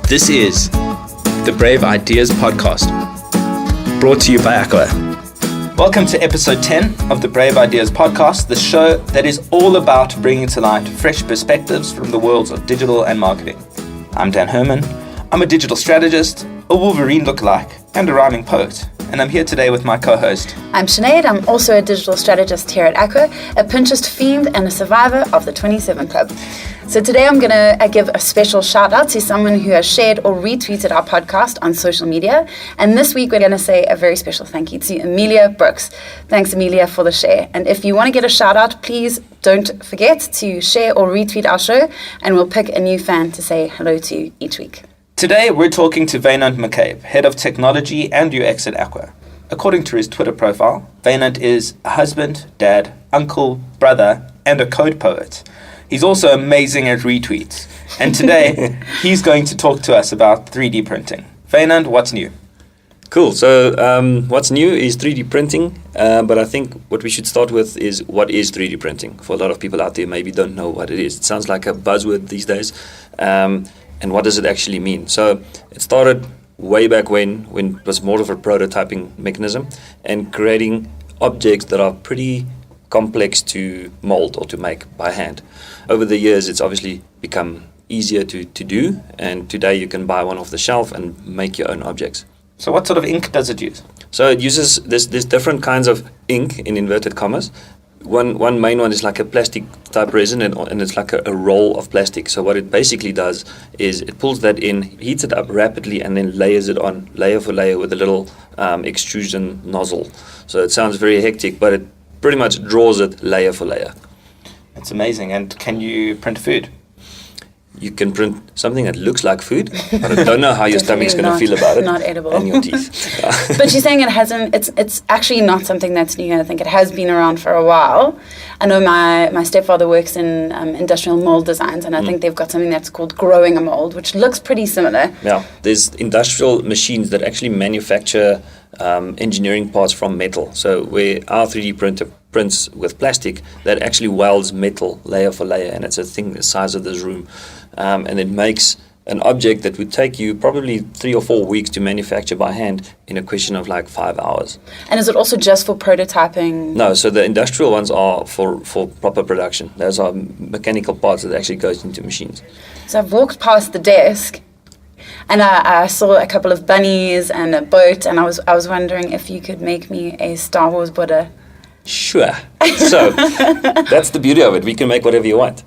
This is the Brave Ideas Podcast, brought to you by Aqua. Welcome to episode 10 of the Brave Ideas Podcast, the show that is all about bringing to light fresh perspectives from the worlds of digital and marketing. I'm Dan Herman. I'm a digital strategist, a Wolverine lookalike, and a rhyming poet. And I'm here today with my co-host. I'm Sinead. I'm also a digital strategist here at Aqua, a Pinterest fiend and a survivor of the 27 Club. So today I'm going to give a special shout out to someone who has shared or retweeted our podcast on social media. And this week we're going to say a very special thank you to Amelia Brooks. Thanks, Amelia, for the share. And if you want to get a shout out, please don't forget to share or retweet our show, and we'll pick a new fan to say hello to each week. Today we're talking to Wynand McCabe, Head of Technology and UX at Aqua. According to his Twitter profile, Wynand is a husband, dad, uncle, brother, and a code poet. He's also amazing at retweets. And today, he's going to talk to us about 3D printing. Wynand, what's new? Cool. So what's new is 3D printing. But I think what we should start with is what is 3D printing? For a lot of people out there maybe don't know what it is. It sounds like a buzzword these days. And what does it actually mean? So it started way back when it was more of a prototyping mechanism and creating objects that are pretty complex to mold or to make by hand. Over the years, it's obviously become easier to do, and today you can buy one off the shelf and make your own objects. So what sort of ink does it use? So it uses this different kinds of ink, in inverted commas. One main one is like a plastic type resin, and it's like a roll of plastic. So what it basically does is it pulls that in, heats it up rapidly, and then layers it on layer for layer with a little extrusion nozzle. So it sounds very hectic, but it pretty much draws it layer for layer. That's amazing. And can you print food? You can print something that looks like food, but I don't know how your stomach's going to feel about it. Not edible. And your teeth. But you're saying it hasn't, it's actually not something that's new. I think it has been around for a while. I know my stepfather works in industrial mold designs, and I think they've got something that's called growing a mold, which looks pretty similar. Yeah, there's industrial machines that actually manufacture engineering parts from metal. So where our 3D printer prints with plastic, that actually welds metal layer for layer, and it's a thing the size of this room. And it makes an object that would take you probably 3 or 4 weeks to manufacture by hand in a question of like 5 hours. And is it also just for prototyping? No, so the industrial ones are for proper production. Those are mechanical parts that actually goes into machines. So I've walked past the desk, and I saw a couple of bunnies and a boat, and I was wondering if you could make me a Star Wars Buddha. Sure. So that's the beauty of it. We can make whatever you want.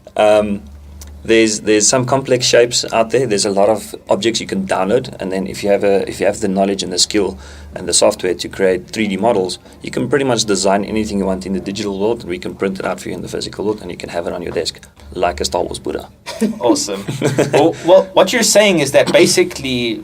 There's some complex shapes out there. There's a lot of objects you can download, and then if you have the knowledge and the skill and the software to create 3D models, you can pretty much design anything you want in the digital world, and we can print it out for you in the physical world, and you can have it on your desk like a Star Wars Buddha. Awesome. well, what you're saying is that basically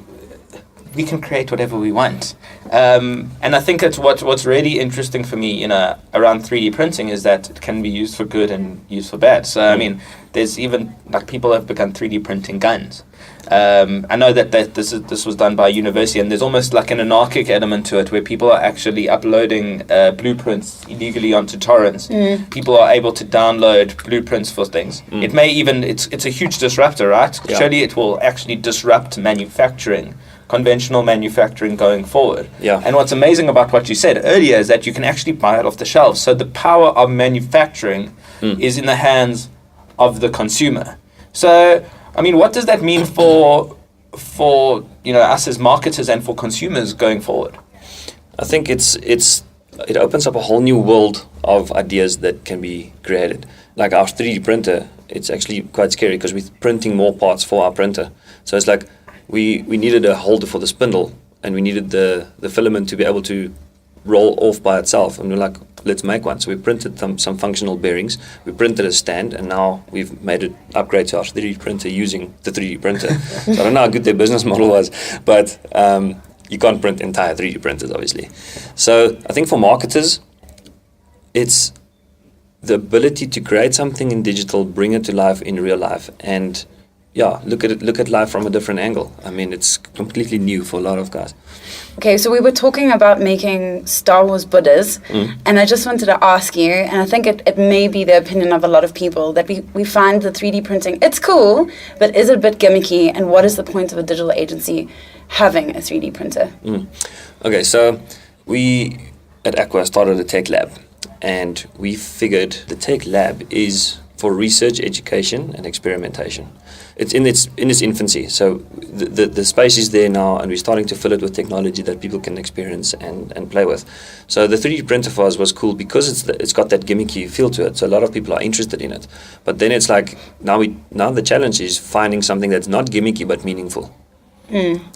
we can create whatever we want. And I think it's what's really interesting for me, around 3D printing is that it can be used for good and used for bad. So, I mean, there's even, like, people have begun 3D printing guns. I know that this was done by a university, and there's almost like an anarchic element to it where people are actually uploading blueprints illegally onto torrents. People are able to download blueprints for things. It may even, it's a huge disruptor, right? Yeah. Surely it will actually disrupt manufacturing, conventional manufacturing going forward. Yeah. And what's amazing about what you said earlier is that you can actually buy it off the shelf. So the power of manufacturing is in the hands of the consumer. So, I mean, what does that mean for us as marketers and for consumers going forward? I think it opens up a whole new world of ideas that can be created. Like our 3D printer, it's actually quite scary because we're printing more parts for our printer. So it's like we needed a holder for the spindle, and we needed the filament to be able to roll off by itself, and we're like, let's make one. So we printed some functional bearings, we printed a stand, and now we've made it upgrade to our 3D printer using the 3D printer. So I don't know how good their business model was, but you can't print entire 3D printers, obviously. So I think for marketers, it's the ability to create something in digital, bring it to life in real life, and look at life from a different angle. I mean, it's completely new for a lot of guys. Okay, so we were talking about making Star Wars Buddhas, and I just wanted to ask you, and I think it may be the opinion of a lot of people, that we find the 3D printing, it's cool, but is it a bit gimmicky, and what is the point of a digital agency having a 3D printer? Okay, so we at Aqua started a tech lab, and we figured the tech lab is for research, education, and experimentation. It's in its infancy, so the space is there now, and we're starting to fill it with technology that people can experience and play with. So the 3D printer for us was cool because it's got that gimmicky feel to it. So a lot of people are interested in it. But then it's like now the challenge is finding something that's not gimmicky but meaningful.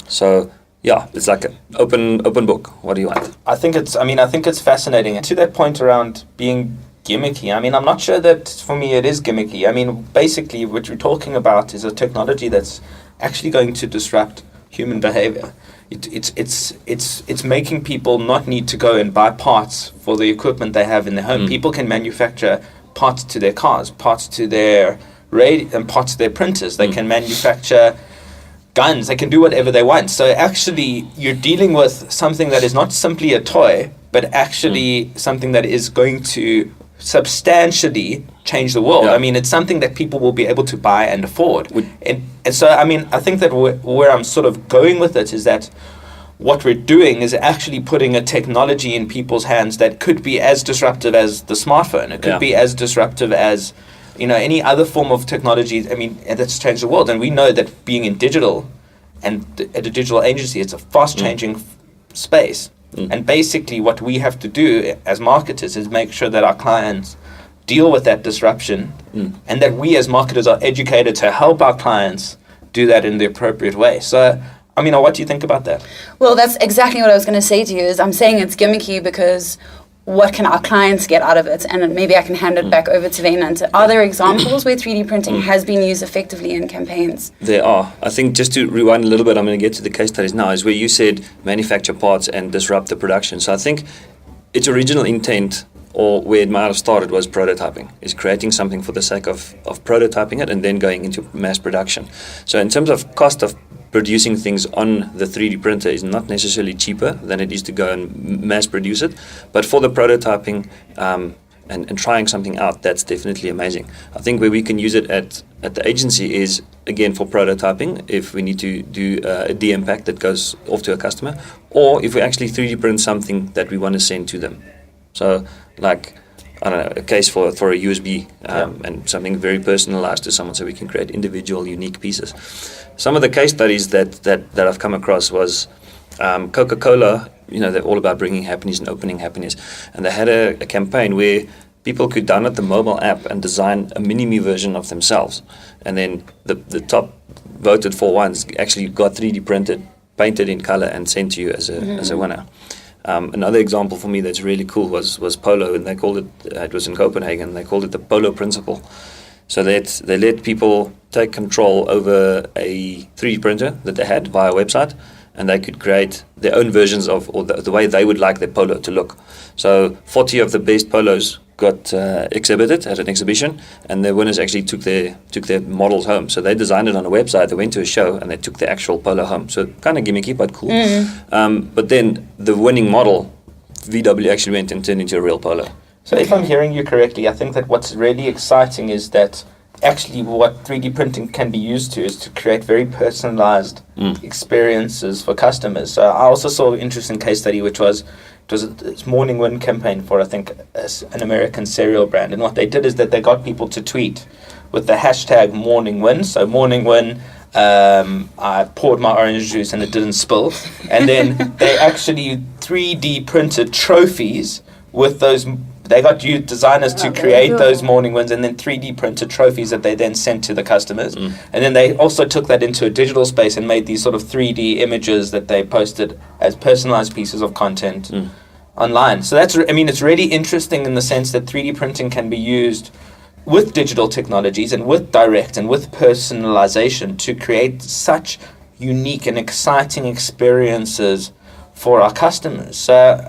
So yeah, it's like an open book. What do you want? I think it's fascinating. And to that point around being gimmicky, I mean, I'm not sure that for me it is gimmicky. I mean, basically what you're talking about is a technology that's actually going to disrupt human behavior. It's making people not need to go and buy parts for the equipment they have in their home. People can manufacture parts to their cars, parts to their radio, and parts to their printers. They can manufacture guns. They can do whatever they want. So actually, you're dealing with something that is not simply a toy, but actually something that is going to substantially change the world. I mean, it's something that people will be able to buy and afford. And so, I mean, I think that where I'm sort of going with it is that what we're doing is actually putting a technology in people's hands that could be as disruptive as the smartphone. It could be as disruptive as, any other form of technology. I mean, that's changed the world. And we know that being in digital and at a digital agency, it's a fast-changing space. And basically what we have to do as marketers is make sure that our clients deal with that disruption and that we as marketers are educated to help our clients do that in the appropriate way. So, I mean, what do you think about that? Well, that's exactly what I was going to say to you, is I'm saying it's gimmicky because what can our clients get out of it? And maybe I can hand it back over to Wynand. Are there examples where 3D printing has been used effectively in campaigns? There are. I think just to rewind a little bit, I'm going to get to the case studies now, is where you said manufacture parts and disrupt the production. So I think its original intent, or where it might have started, was prototyping, is creating something for the sake of prototyping it and then going into mass production. So in terms of cost of producing things on the 3D printer is not necessarily cheaper than it is to go and mass produce it, but for the prototyping and trying something out, that's definitely amazing. I think where we can use it at the agency is, again, for prototyping, if we need to do a de-impact that goes off to a customer, or if we actually 3D print something that we want to send to them. So like, I don't know, a case for a USB and something very personalized to someone, so we can create individual, unique pieces. Some of the case studies that I've come across was Coca-Cola. They're all about bringing happiness and opening happiness. And they had a campaign where people could download the mobile app and design a mini-me version of themselves. And then the top voted for ones actually got 3D printed, painted in color, and sent to you as a winner. Another example for me that's really cool was Polo, and they called it was in Copenhagen, they called it the Polo Principle. So they let people take control over a 3D printer that they had via a website, and they could create their own versions of, or the way they would like their polo to look. So 40 of the best polos got exhibited at an exhibition, and the winners actually took their models home. So they designed it on a website, they went to a show, and they took the actual polo home. So kind of gimmicky, but cool. But then the winning model, VW, actually went and turned into a real polo. So if I'm hearing you correctly, I think that what's really exciting is that actually what 3D printing can be used to is to create very personalized experiences for customers. So I also saw an interesting case study, which was this Morning Win campaign for, I think, an American cereal brand. And what they did is that they got people to tweet with the hashtag Morning Win. So Morning Win, I poured my orange juice and it didn't spill. And then they actually 3D printed trophies with those. They got you designers to create those Morning Wins, and then 3D printed trophies that they then sent to the customers. And then they also took that into a digital space and made these sort of 3D images that they posted as personalized pieces of content online. So it's really interesting in the sense that 3D printing can be used with digital technologies and with direct and with personalization to create such unique and exciting experiences for our customers. So,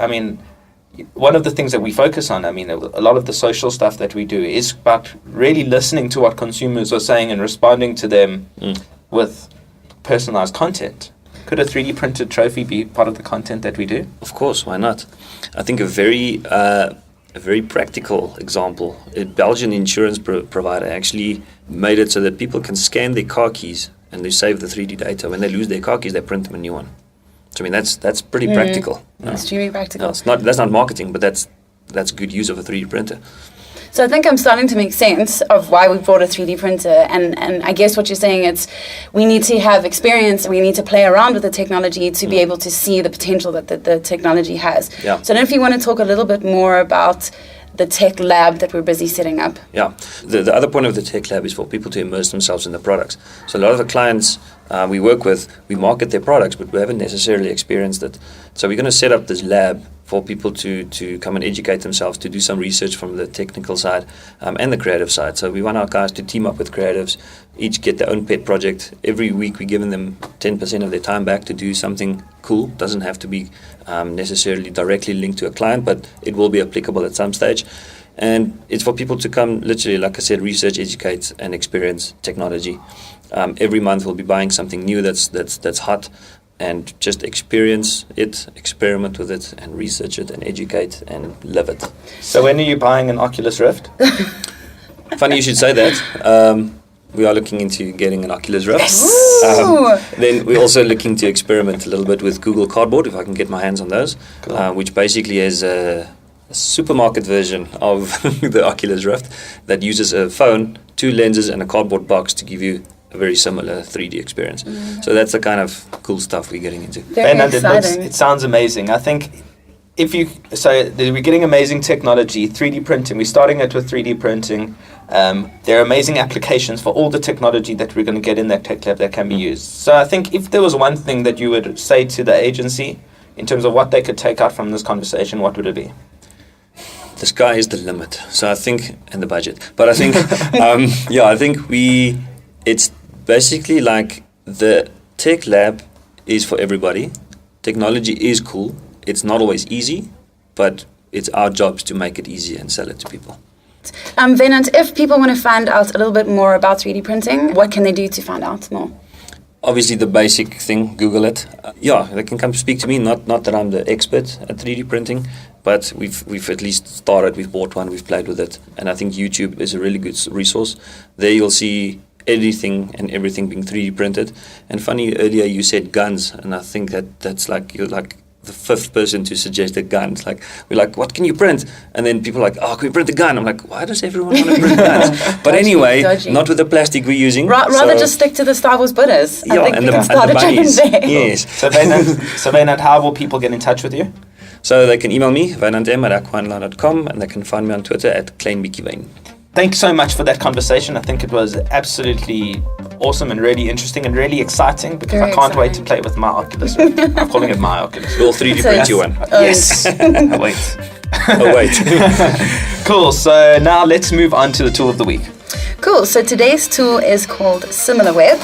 one of the things that we focus on, I mean, a lot of the social stuff that we do is about really listening to what consumers are saying and responding to them with personalized content. Could a 3D printed trophy be part of the content that we do? Of course, why not? I think a very practical example, a Belgian insurance provider actually made it so that people can scan their car keys and they save the 3D data. When they lose their car keys, they print them a new one. So I mean, that's pretty practical. Extremely practical. No, that's not marketing, but that's good use of a 3D printer. So I think I'm starting to make sense of why we brought a 3D printer, and I guess what you're saying is we need to have experience and we need to play around with the technology to be able to see the potential that the technology has. Yeah. So I don't know if you want to talk a little bit more about the tech lab that we're busy setting up. Yeah, the other point of the tech lab is for people to immerse themselves in the products. So a lot of the clients we work with, we market their products, but we haven't necessarily experienced it. So we're going to set up this lab for people to come and educate themselves, to do some research from the technical side and the creative side. So we want our guys to team up with creatives, each get their own pet project. Every week we're giving them 10% of their time back to do something cool. Doesn't have to be necessarily directly linked to a client, but it will be applicable at some stage. And it's for people to come, literally, like I said, research, educate, and experience technology. Every month we'll be buying something new that's hot, and just experience it, experiment with it, and research it, and educate, and live it. So when are you buying an Oculus Rift? Funny you should say that. We are looking into getting an Oculus Rift. Then we're also looking to experiment a little bit with Google Cardboard, if I can get my hands on those, cool. Which basically is a supermarket version of the Oculus Rift that uses a phone, 2 lenses, and a cardboard box to give you a very similar 3D experience. So that's the kind of cool stuff we're getting into. Very exciting. It sounds amazing. I think we're getting amazing technology, 3D printing. We're starting it with 3D printing. There are amazing applications for all the technology that we're going to get in that tech lab that can be used. So I think if there was one thing that you would say to the agency in terms of what they could take out from this conversation, what would it be? The sky is the limit. So I think, and the budget. But I think, I think it's basically like the tech lab is for everybody. Technology is cool. It's not always easy, but it's our jobs to make it easy and sell it to people. Wynand, if people want to find out a little bit more about 3D printing, what can they do to find out more? Obviously, the basic thing, Google it. They can come speak to me. Not that I'm the expert at 3D printing, but we've at least started. We've bought one. We've played with it, and I think YouTube is a really good resource. There you'll see anything and everything being 3D printed. And funny, earlier you said guns, and I think that's like you're like the 5th person to suggest a gun. It's like, we're like, what can you print? And then people are like, can we print a gun? I'm like, why does everyone want to print guns? But anyway, not with the plastic we're using. Rather just stick to the Star Wars Buddhas. Yeah, and the bunnies. Yes. So Wynand, how will people get in touch with you? So they can email me, wynandm@aquaonline.com, and they can find me on Twitter at Klawansky. Thanks so much for that conversation. I think it was absolutely awesome and really interesting and really exciting because I can't wait to play with my Oculus. I'm calling it my Oculus. We'll 3D print you one. Yes. Wait. Cool. So now let's move on to the tool of the week. Cool. So today's tool is called SimilarWeb,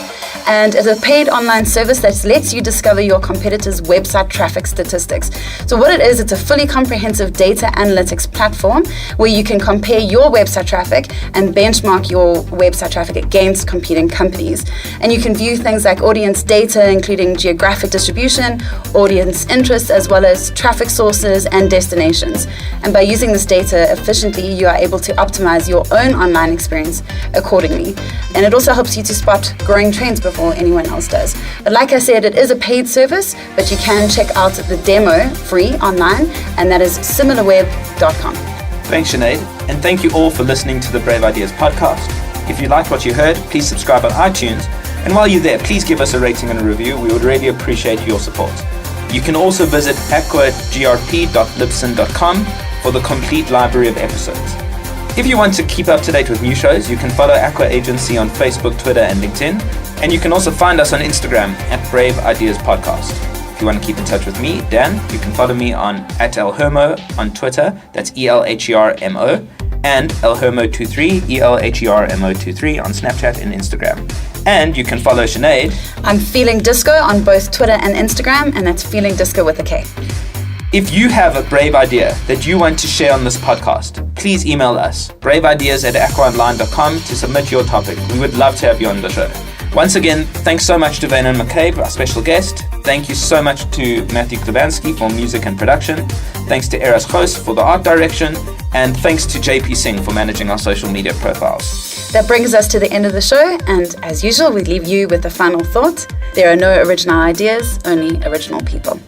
and it's a paid online service that lets you discover your competitors' website traffic statistics. So what it is, it's a fully comprehensive data analytics platform where you can compare your website traffic and benchmark your website traffic against competing companies. And you can view things like audience data, including geographic distribution, audience interests, as well as traffic sources and destinations. And by using this data efficiently, you are able to optimize your own online experience accordingly. And it also helps you to spot growing trends before anyone else does. But like I said, it is a paid service, but you can check out the demo free online, and that is similarweb.com. Thanks, Sinead, and thank you all for listening to the Brave Ideas podcast. If you liked what you heard, please subscribe on iTunes, and while you're there, please give us a rating and a review. We would really appreciate your support. You can also visit aquagrp.libsyn.com for the complete library of episodes. If you want to keep up to date with new shows, you can follow Aqua Agency on Facebook, Twitter, and LinkedIn. And you can also find us on Instagram at Brave Ideas Podcast. If you want to keep in touch with me, Dan, you can follow me on @elhermo on Twitter. That's ELHERMO. And elhermo23, ELHERMO23 on Snapchat and Instagram. And you can follow Sinead. I'm Feeling Disco on both Twitter and Instagram, and that's Feeling Disco with a K. If you have a brave idea that you want to share on this podcast, please email us, braveideas@aquaonline.com, to submit your topic. We would love to have you on the show. Once again, thanks so much to Wynand McCabe, our special guest. Thank you so much to Matthew Klawansky for music and production. Thanks to Eras Gous for the art direction. And thanks to JP Singh for managing our social media profiles. That brings us to the end of the show, and as usual, we leave you with a final thought. There are no original ideas, only original people.